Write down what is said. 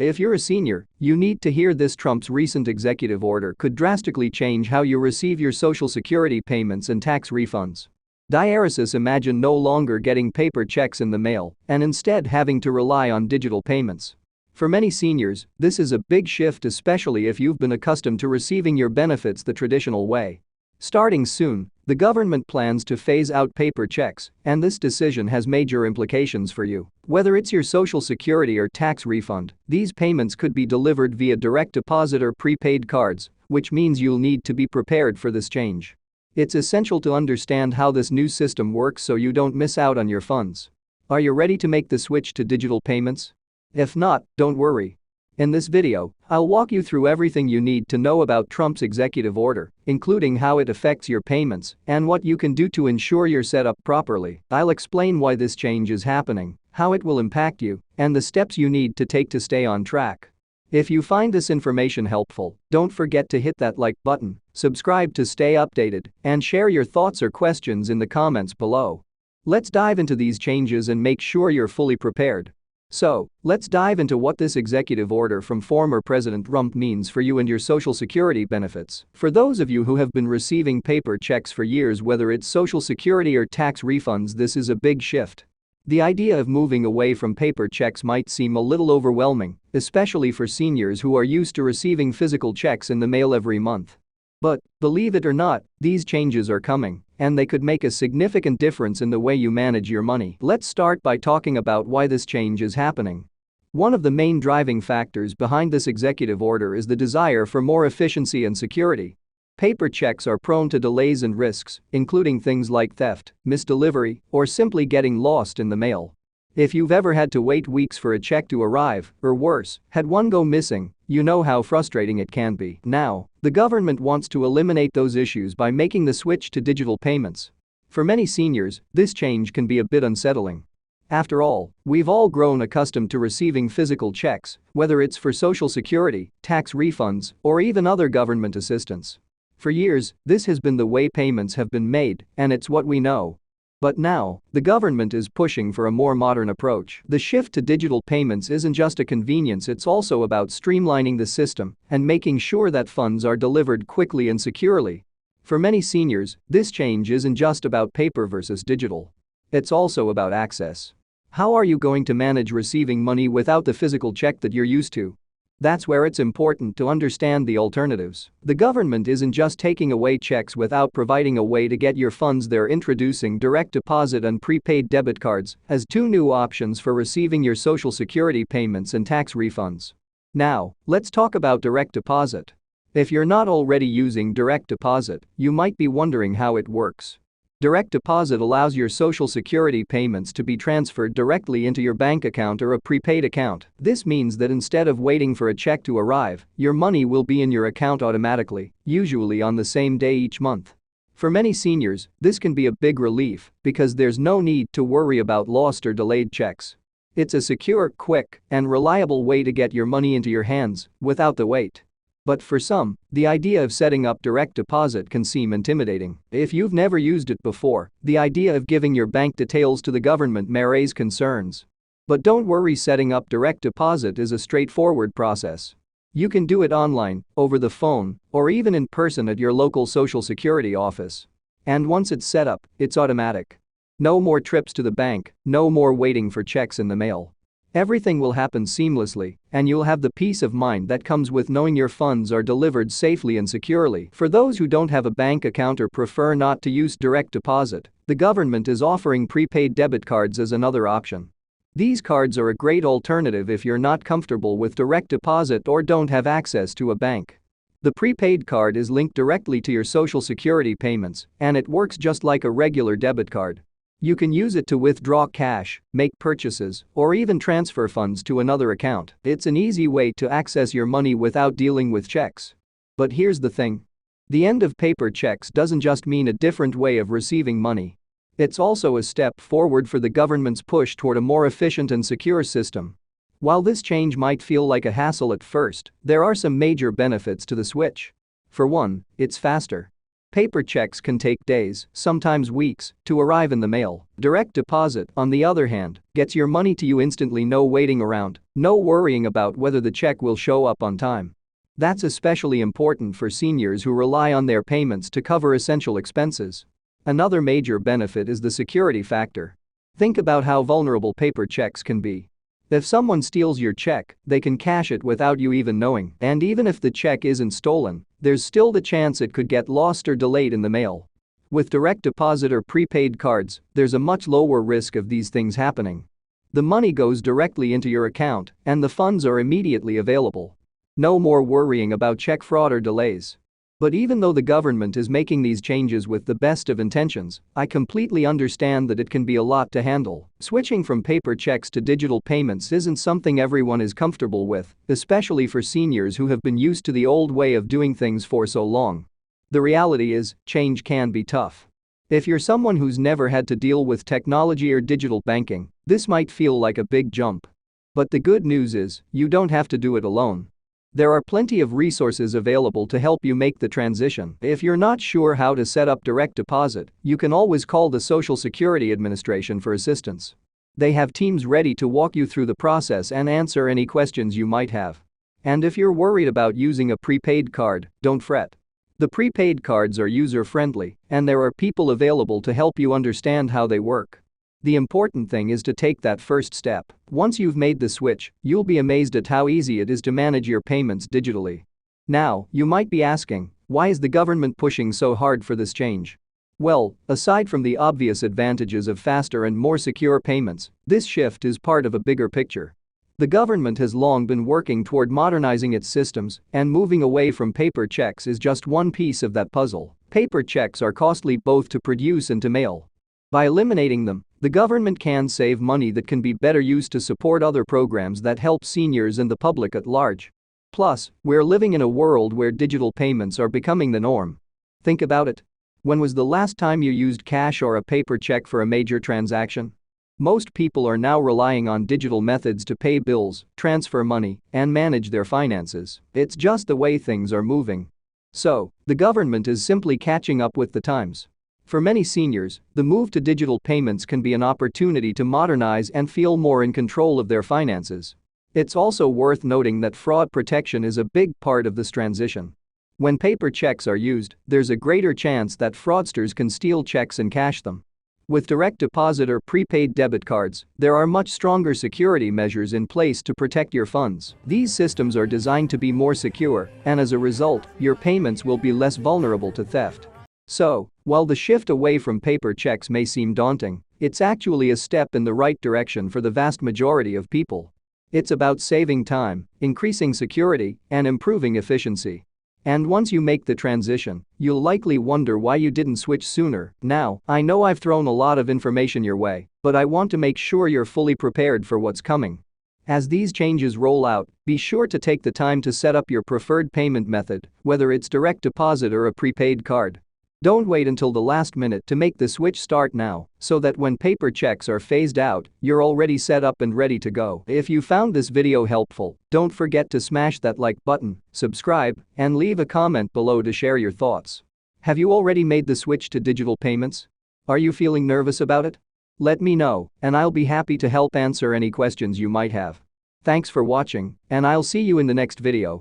If you're a senior, you need to hear this. Trump's recent executive order could drastically change how you receive your Social Security payments and tax refunds. Dialysis. Imagine no longer getting paper checks in the mail and instead having to rely on digital payments. For many seniors, this is a big shift, especially if you've been accustomed to receiving your benefits the traditional way. Starting soon, the government plans to phase out paper checks, and this decision has major implications for you. Whether it's your Social Security or tax refund, these payments could be delivered via direct deposit or prepaid cards, which means you'll need to be prepared for this change. It's essential to understand how this new system works so you don't miss out on your funds. Are you ready to make the switch to digital payments? If not, don't worry. In this video, I'll walk you through everything you need to know about Trump's executive order, including how it affects your payments and what you can do to ensure you're set up properly. I'll explain why this change is happening, how it will impact you, and the steps you need to take to stay on track. If you find this information helpful, don't forget to hit that like button, subscribe to stay updated, and share your thoughts or questions in the comments below. Let's dive into these changes and make sure you're fully prepared. So, let's dive into what this executive order from former President Trump means for you and your Social Security benefits. For those of you who have been receiving paper checks for years, whether it's Social Security or tax refunds, this is a big shift. The idea of moving away from paper checks might seem a little overwhelming, especially for seniors who are used to receiving physical checks in the mail every month. But, believe it or not, these changes are coming, and they could make a significant difference in the way you manage your money. Let's start by talking about why this change is happening. One of the main driving factors behind this executive order is the desire for more efficiency and security. Paper checks are prone to delays and risks, including things like theft, misdelivery, or simply getting lost in the mail. If you've ever had to wait weeks for a check to arrive, or worse, had one go missing, you know how frustrating it can be. Now, the government wants to eliminate those issues by making the switch to digital payments. For many seniors, this change can be a bit unsettling. After all, we've all grown accustomed to receiving physical checks, whether it's for Social Security, tax refunds, or even other government assistance. For years, this has been the way payments have been made, and it's what we know. But now, the government is pushing for a more modern approach. The shift to digital payments isn't just a convenience, it's also about streamlining the system and making sure that funds are delivered quickly and securely. For many seniors, this change isn't just about paper versus digital. It's also about access. How are you going to manage receiving money without the physical check that you're used to? That's where it's important to understand the alternatives. The government isn't just taking away checks without providing a way to get your funds. They're introducing direct deposit and prepaid debit cards as two new options for receiving your Social Security payments and tax refunds. Now, let's talk about direct deposit. If you're not already using direct deposit, you might be wondering how it works. Direct deposit allows your Social Security payments to be transferred directly into your bank account or a prepaid account. This means that instead of waiting for a check to arrive, your money will be in your account automatically, usually on the same day each month. For many seniors, this can be a big relief because there's no need to worry about lost or delayed checks. It's a secure, quick, and reliable way to get your money into your hands without the wait. But for some, the idea of setting up direct deposit can seem intimidating. If you've never used it before, the idea of giving your bank details to the government may raise concerns. But don't worry, setting up direct deposit is a straightforward process. You can do it online, over the phone, or even in person at your local Social Security office. And once it's set up, it's automatic. No more trips to the bank, no more waiting for checks in the mail. Everything will happen seamlessly, and you'll have the peace of mind that comes with knowing your funds are delivered safely and securely. For those who don't have a bank account or prefer not to use direct deposit, the government is offering prepaid debit cards as another option. These cards are a great alternative if you're not comfortable with direct deposit or don't have access to a bank. The prepaid card is linked directly to your Social Security payments, and it works just like a regular debit card. You can use it to withdraw cash, make purchases, or even transfer funds to another account. It's an easy way to access your money without dealing with checks. But here's the thing. The end of paper checks doesn't just mean a different way of receiving money. It's also a step forward for the government's push toward a more efficient and secure system. While this change might feel like a hassle at first, there are some major benefits to the switch. For one, it's faster. Paper checks can take days, sometimes weeks, to arrive in the mail. Direct deposit, on the other hand, gets your money to you instantly, no waiting around, no worrying about whether the check will show up on time. That's especially important for seniors who rely on their payments to cover essential expenses. Another major benefit is the security factor. Think about how vulnerable paper checks can be. If someone steals your check, they can cash it without you even knowing, and even if the check isn't stolen, there's still the chance it could get lost or delayed in the mail. With direct deposit or prepaid cards, there's a much lower risk of these things happening. The money goes directly into your account, and the funds are immediately available. No more worrying about check fraud or delays. But even though the government is making these changes with the best of intentions, I completely understand that it can be a lot to handle. Switching from paper checks to digital payments isn't something everyone is comfortable with, especially for seniors who have been used to the old way of doing things for so long. The reality is, change can be tough. If you're someone who's never had to deal with technology or digital banking, this might feel like a big jump. But the good news is, you don't have to do it alone. There are plenty of resources available to help you make the transition. If you're not sure how to set up direct deposit, you can always call the Social Security Administration for assistance. They have teams ready to walk you through the process and answer any questions you might have. And if you're worried about using a prepaid card, don't fret. The prepaid cards are user-friendly, and there are people available to help you understand how they work. The important thing is to take that first step. Once you've made the switch, you'll be amazed at how easy it is to manage your payments digitally. Now, you might be asking, why is the government pushing so hard for this change? Well, aside from the obvious advantages of faster and more secure payments, this shift is part of a bigger picture. The government has long been working toward modernizing its systems, and moving away from paper checks is just one piece of that puzzle. Paper checks are costly both to produce and to mail. By eliminating them, the government can save money that can be better used to support other programs that help seniors and the public at large. Plus, we're living in a world where digital payments are becoming the norm. Think about it. When was the last time you used cash or a paper check for a major transaction? Most people are now relying on digital methods to pay bills, transfer money, and manage their finances. It's just the way things are moving. So, the government is simply catching up with the times. For many seniors, the move to digital payments can be an opportunity to modernize and feel more in control of their finances. It's also worth noting that fraud protection is a big part of this transition. When paper checks are used, there's a greater chance that fraudsters can steal checks and cash them. With direct deposit or prepaid debit cards, there are much stronger security measures in place to protect your funds. These systems are designed to be more secure, and as a result, your payments will be less vulnerable to theft. So, while the shift away from paper checks may seem daunting, it's actually a step in the right direction for the vast majority of people. It's about saving time, increasing security, and improving efficiency. And once you make the transition, you'll likely wonder why you didn't switch sooner. Now, I know I've thrown a lot of information your way, but I want to make sure you're fully prepared for what's coming. As these changes roll out, be sure to take the time to set up your preferred payment method, whether it's direct deposit or a prepaid card. Don't wait until the last minute to make the switch. Start now, so that when paper checks are phased out, you're already set up and ready to go. If you found this video helpful, don't forget to smash that like button, subscribe, and leave a comment below to share your thoughts. Have you already made the switch to digital payments? Are you feeling nervous about it? Let me know, and I'll be happy to help answer any questions you might have. Thanks for watching, and I'll see you in the next video.